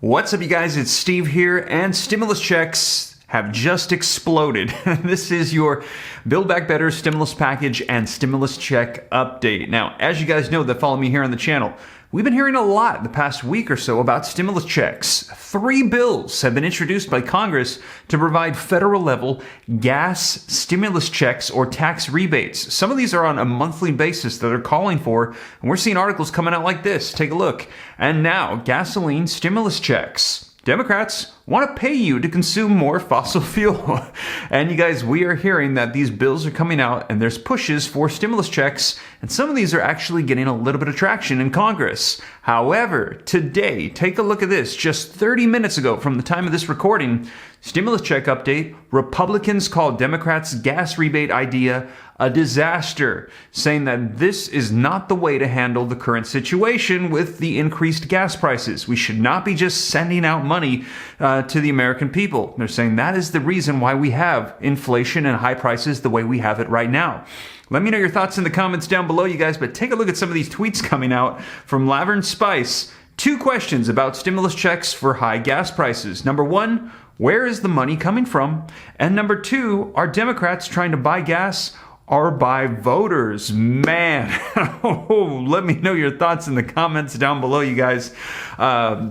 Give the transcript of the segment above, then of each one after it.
What's up, you guys? It's Steve here, and stimulus checks have just exploded. This is your Build Back Better stimulus package and stimulus check update. Now, as you guys know that follow me here on the channel, we've been hearing a lot the past week or so about stimulus checks. 3 bills have been introduced by Congress to provide federal level gas stimulus checks or tax rebates. Some of these are on a monthly basis that they're calling for, and we're seeing articles coming out like this. Take a look. And now, gasoline stimulus checks. Democrats want to pay you to consume more fossil fuel. And you guys, we are hearing that these bills are coming out and there's pushes for stimulus checks, and some of these are actually getting a little bit of traction in Congress. However, today, take a look at this. Just 30 minutes ago from the time of this recording, stimulus check update, Republicans called Democrats' gas rebate idea a disaster, saying that this is not the way to handle the current situation with the increased gas prices. We should not be just sending out money to the American people. They're saying that is the reason why we have inflation and high prices the way we have it right now. Let me know your thoughts in the comments down below, you guys, but take a look at some of these tweets coming out from Lauren Spice. 2 questions about stimulus checks for high gas prices. Number 1, where is the money coming from? And number 2, are Democrats trying to buy gas or by voters? Man, let me know your thoughts in the comments down below, you guys.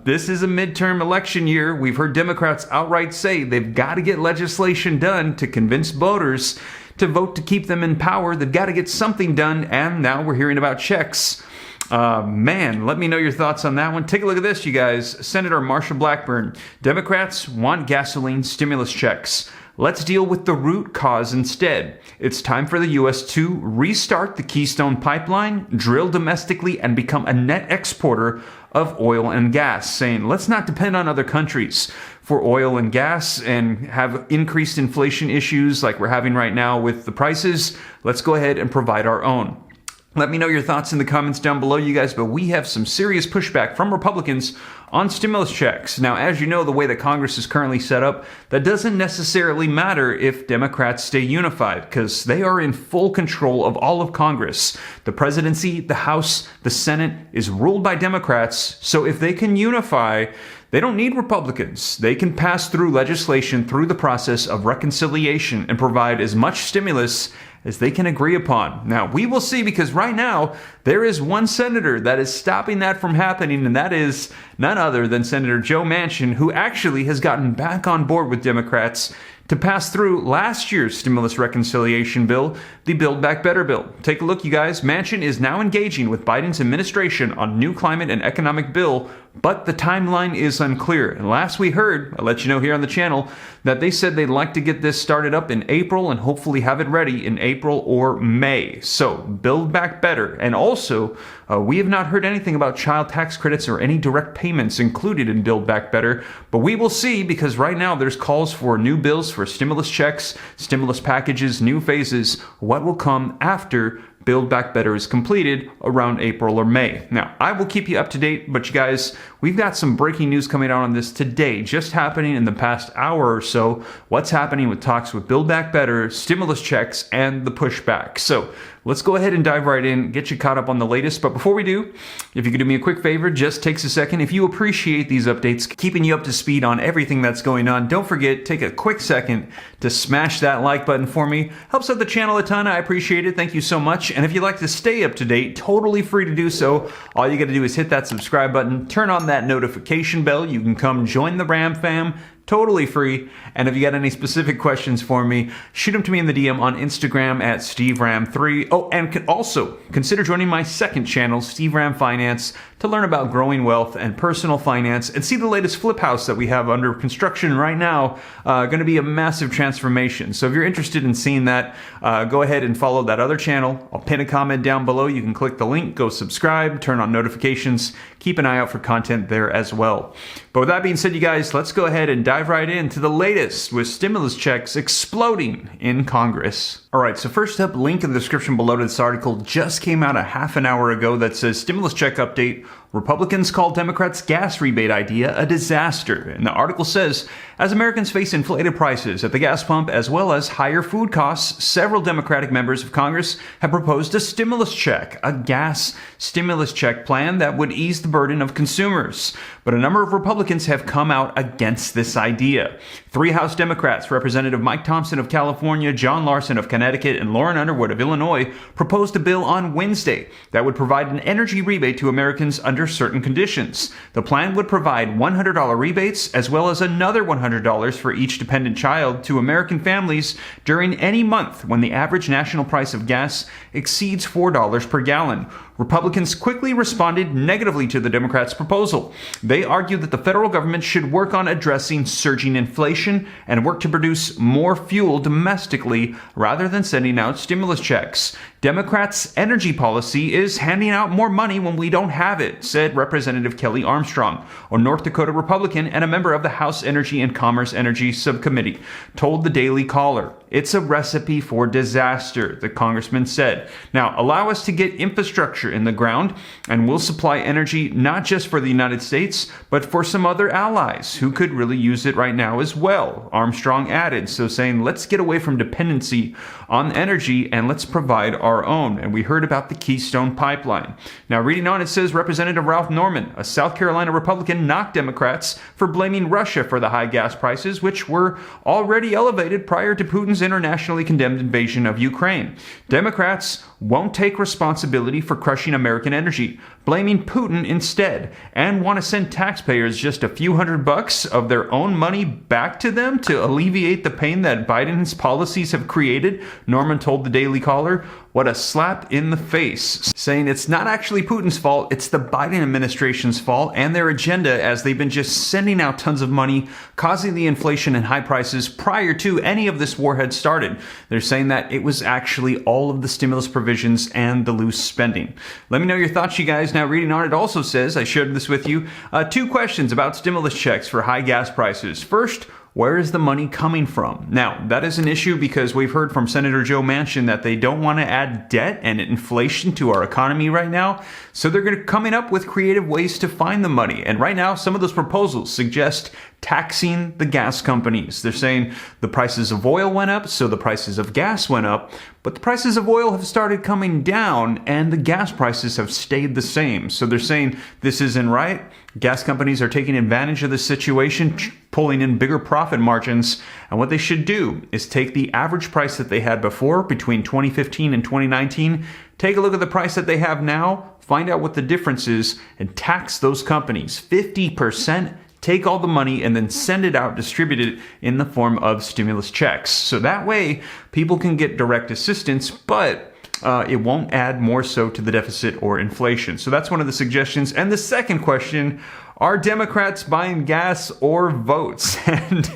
This is a midterm election year. We've heard Democrats outright say they've got to get legislation done to convince voters to vote to keep them in power. They've got to get something done, and now we're hearing about checks. Man, let me know your thoughts on that one. Take a look at this, you guys. Senator Marsha Blackburn. Democrats want gasoline stimulus checks. Let's deal with the root cause instead. It's time for the U.S. to restart the Keystone Pipeline, drill domestically, and become a net exporter of oil and gas, saying let's not depend on other countries for oil and gas and have increased inflation issues like we're having right now with the prices. Let's go ahead and provide our own. Let me know your thoughts in the comments down below, you guys, but we have some serious pushback from Republicans on stimulus checks. Now, as you know, the way that Congress is currently set up, that doesn't necessarily matter if Democrats stay unified, because they are in full control of all of Congress. The presidency, the House, the Senate is ruled by Democrats, so if they can unify, they don't need Republicans. They can pass through legislation through the process of reconciliation and provide as much stimulus as they can agree upon. Now, we will see, because right now, there is one senator that is stopping that from happening, and that is none other than Senator Joe Manchin, who actually has gotten back on board with Democrats to pass through last year's stimulus reconciliation bill, the Build Back Better bill. Take a look, you guys. Manchin is now engaging with Biden's administration on new climate and economic bill, but the timeline is unclear. And last we heard, I'll let you know here on the channel, that they said they'd like to get this started up in April and hopefully have it ready in April or May. So, Build Back Better. And also, we have not heard anything about child tax credits or any direct payments included in Build Back Better, but we will see, because right now there's calls for new bills for stimulus checks, stimulus packages, new phases, what will come after Build Back Better is completed around April or May. Now, I will keep you up to date, but you guys, we've got some breaking news coming out on this today, just happening in the past hour or so. What's happening with talks with Build Back Better, stimulus checks, and the pushback. So let's go ahead and dive right in, get you caught up on the latest. But before we do, if you could do me a quick favor, just takes a second. If you appreciate these updates, keeping you up to speed on everything that's going on, don't forget, take a quick second to smash that like button for me. Helps out the channel a ton. I appreciate it. Thank you so much. And if you'd like to stay up to date, totally free to do so. All you got to do is hit that subscribe button, turn on that notification bell. You can come join the Ram fam. Totally free. And if you got any specific questions for me, shoot them to me in the DM on Instagram at SteveRam3. Oh, and also consider joining my second channel, Steve Ram Finance, to learn about growing wealth and personal finance and see the latest flip house that we have under construction right now. Going to be a massive transformation. So if you're interested in seeing that, go ahead and follow that other channel. I'll pin a comment down below. You can click the link, go subscribe, turn on notifications, keep an eye out for content there as well. But with that being said, you guys, let's go ahead and dive right into the latest with stimulus checks exploding in Congress. All right, so first up, link in the description below to this article just came out a half an hour ago that says stimulus check update. Republicans call Democrats' gas rebate idea a disaster. And the article says, as Americans face inflated prices at the gas pump as well as higher food costs, several Democratic members of Congress have proposed a stimulus check, a gas stimulus check plan that would ease the burden of consumers. But a number of Republicans have come out against this idea. 3 House Democrats, Representative Mike Thompson of California, John Larson of Connecticut, and Lauren Underwood of Illinois, proposed a bill on Wednesday that would provide an energy rebate to Americans under certain conditions. The plan would provide $100 rebates as well as another $100 for each dependent child to American families during any month when the average national price of gas exceeds $4 per gallon. Republicans quickly responded negatively to the Democrats' proposal. They argued that the federal government should work on addressing surging inflation and work to produce more fuel domestically rather than sending out stimulus checks. Democrats' energy policy is handing out more money when we don't have it, said Representative Kelly Armstrong, a North Dakota Republican and a member of the House Energy and Commerce Energy Subcommittee, told the Daily Caller. It's a recipe for disaster, the congressman said. Now, allow us to get infrastructure in the ground, and we'll supply energy not just for the United States, but for some other allies who could really use it right now as well, Armstrong added. So saying, let's get away from dependency on energy and let's provide our own. And we heard about the Keystone Pipeline. Now, reading on, it says Representative Ralph Norman, a South Carolina Republican, knocked Democrats for blaming Russia for the high gas prices, which were already elevated prior to Putin's internationally condemned invasion of Ukraine. Democrats won't take responsibility for crushing American energy, blaming Putin instead, and want to send taxpayers just a few $100 of their own money back to them to alleviate the pain that Biden's policies have created, Norman told the Daily Caller. What a slap in the face, saying it's not actually Putin's fault, it's the Biden administration's fault and their agenda, as they've been just sending out tons of money, causing the inflation and high prices prior to any of this war had started. They're saying that it was actually all of the stimulus provisions and the loose spending. Let me know your thoughts, you guys. Now, reading on, it also says, I shared this with you, 2 questions about stimulus checks for high gas prices. First, where is the money coming from? Now, that is an issue because we've heard from Senator Joe Manchin that they don't want to add debt and inflation to our economy right now. So they're going to coming up with creative ways to find the money. And right now, some of those proposals suggest taxing the gas companies. They're saying the prices of oil went up, so the prices of gas went up, but the prices of oil have started coming down and the gas prices have stayed the same. So they're saying this isn't right. Gas companies are taking advantage of this situation, pulling in bigger profit margins. And what they should do is take the average price that they had before between 2015 and 2019, take a look at the price that they have now, find out what the difference is, and tax those companies 50%. Take all the money and then send it out, distribute it in the form of stimulus checks. So that way people can get direct assistance, but it won't add more so to the deficit or inflation. So that's one of the suggestions. And the second question, are Democrats buying gas or votes? And,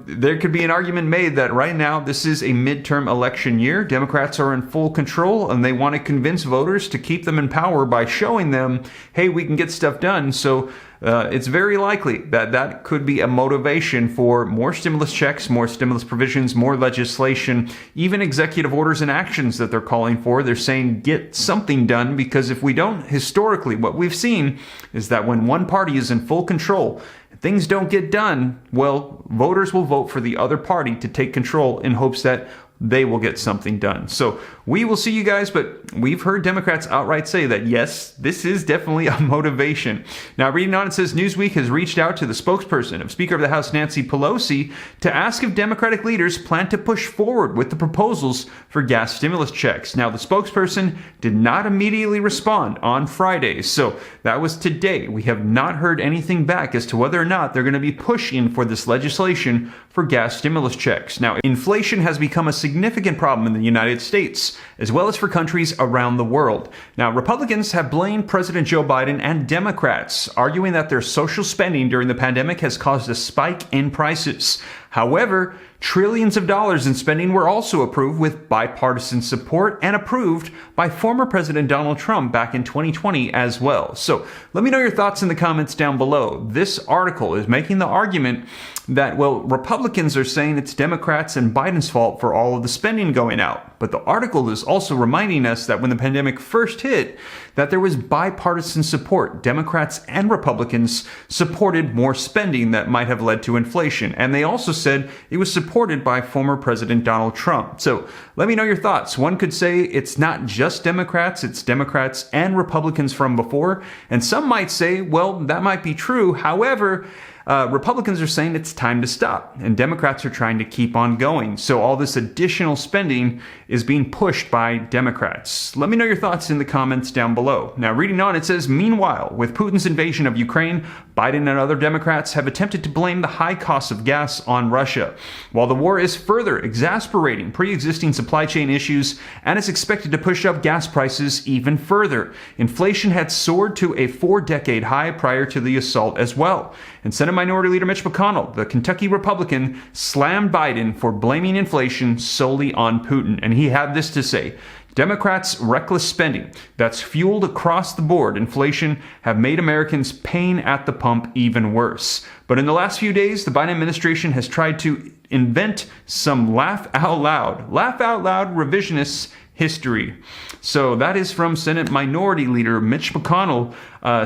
there could be an argument made that right now this is a midterm election year. Democrats are in full control and they want to convince voters to keep them in power by showing them, hey, we can get stuff done. So it's very likely that that could be a motivation for more stimulus checks, more stimulus provisions, more legislation, even executive orders and actions that they're calling for. They're saying get something done, because if we don't, historically, what we've seen is that when one party is in full control, things don't get done, well, voters will vote for the other party to take control in hopes that they will get something done. So we will see, you guys, but we've heard Democrats outright say that, yes, this is definitely a motivation. Now, reading on, it says Newsweek has reached out to the spokesperson of Speaker of the House Nancy Pelosi to ask if Democratic leaders plan to push forward with the proposals for gas stimulus checks. Now, the spokesperson did not immediately respond on Friday, so that was today. We have not heard anything back as to whether or not they're going to be pushing for this legislation for gas stimulus checks. Now, inflation has become a significant problem in the United States, as well as for countries around the world. Now, Republicans have blamed President Joe Biden and Democrats, arguing that their social spending during the pandemic has caused a spike in prices. However, trillions of dollars in spending were also approved with bipartisan support and approved by former President Donald Trump back in 2020 as well. So let me know your thoughts in the comments down below. This article is making the argument that, well, Republicans are saying it's Democrats and Biden's fault for all of the spending going out. But But the article is also reminding us that when the pandemic first hit, that there was bipartisan support. Democrats and Republicans supported more spending that might have led to inflation. And they also said it was supported by former President Donald Trump. So let me know your thoughts. One could say it's not just Democrats, it's Democrats and Republicans from before. And some might say, well, that might be true. However, Republicans are saying it's time to stop, and Democrats are trying to keep on going. So all this additional spending is being pushed by Democrats. Let me know your thoughts in the comments down below. Now, reading on, it says, meanwhile, with Putin's invasion of Ukraine, Biden and other Democrats have attempted to blame the high cost of gas on Russia. While the war is further exasperating pre-existing supply chain issues and is expected to push up gas prices even further, inflation had soared to a 4-decade high prior to the assault as well. And Senate Minority Leader Mitch McConnell, the Kentucky Republican, slammed Biden for blaming inflation solely on Putin. And he had this to say: Democrats' reckless spending that's fueled across the board inflation have made Americans paying at the pump even worse. But in the last few days, the Biden administration has tried to invent some laugh out loud revisionist history. So that is from Senate Minority Leader Mitch McConnell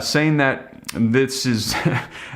saying that this is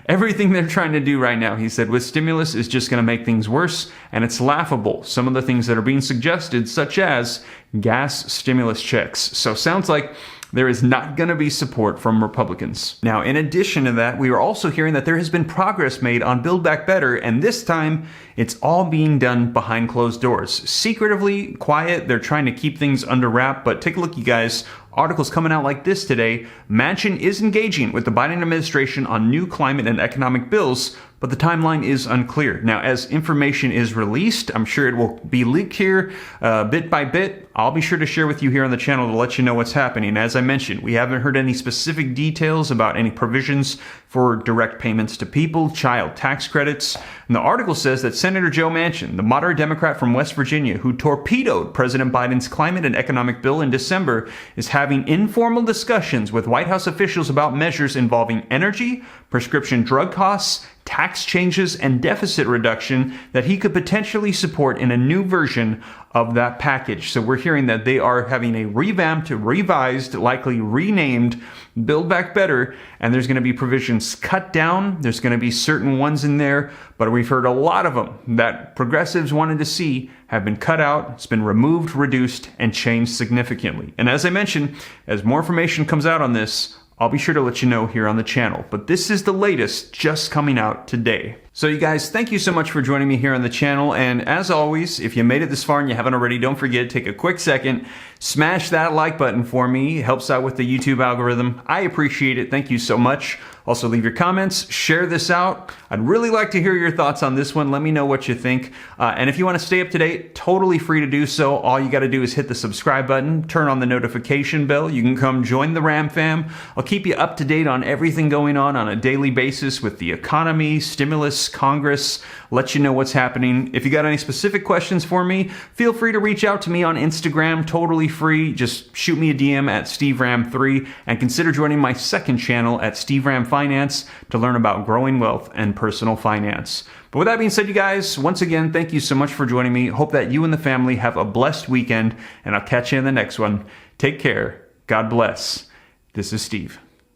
everything they're trying to do right now. He said, with stimulus is just going to make things worse, and it's laughable. Some of the things that are being suggested, such as gas stimulus checks. So sounds like there is not going to be support from Republicans. Now, in addition to that, we are also hearing that there has been progress made on Build Back Better, and this time it's all being done behind closed doors. Secretively, quiet, they're trying to keep things under wrap, but take a look, you guys. Articles coming out like this today. Manchin is engaging with the Biden administration on new climate and economic bills, but the timeline is unclear. Now, as information is released, I'm sure it will be leaked here bit by bit. I'll be sure to share with you here on the channel to let you know what's happening. As I mentioned, we haven't heard any specific details about any provisions for direct payments to people, child tax credits. And the article says that Senator Joe Manchin, the moderate Democrat from West Virginia who torpedoed President Biden's climate and economic bill in December, is having informal discussions with White House officials about measures involving energy, prescription drug costs, tax changes, and deficit reduction that he could potentially support in a new version of that package. So we're hearing that they are having a revamped, revised, likely renamed Build Back Better, and there's going to be provisions cut down. There's going to be certain ones in there, but we've heard a lot of them that progressives wanted to see have been cut out. It's been removed, reduced, and changed significantly. And as I mentioned, as more information comes out on this, I'll be sure to let you know here on the channel. But this is the latest just coming out today. So you guys, thank you so much for joining me here on the channel. And as always, if you made it this far and you haven't already, don't forget, take a quick second, smash that like button for me. It helps out with the YouTube algorithm. I appreciate it. Thank you so much. Also, leave your comments, share this out. I'd really like to hear your thoughts on this one. Let me know what you think. And if you want to stay up to date, totally free to do so. All you got to do is hit the subscribe button, turn on the notification bell. You can come join the Ram fam. I'll keep you up to date on everything going on a daily basis with the economy, stimulus, Congress, let you know what's happening. If you got any specific questions for me, feel free to reach out to me on Instagram, totally free. Just shoot me a DM at SteveRam3 and consider joining my second channel at SteveRam Finance to learn about growing wealth and personal finance. But with that being said, you guys, once again, thank you so much for joining me. Hope that you and the family have a blessed weekend, and I'll catch you in the next one. Take care. God bless. This is Steve.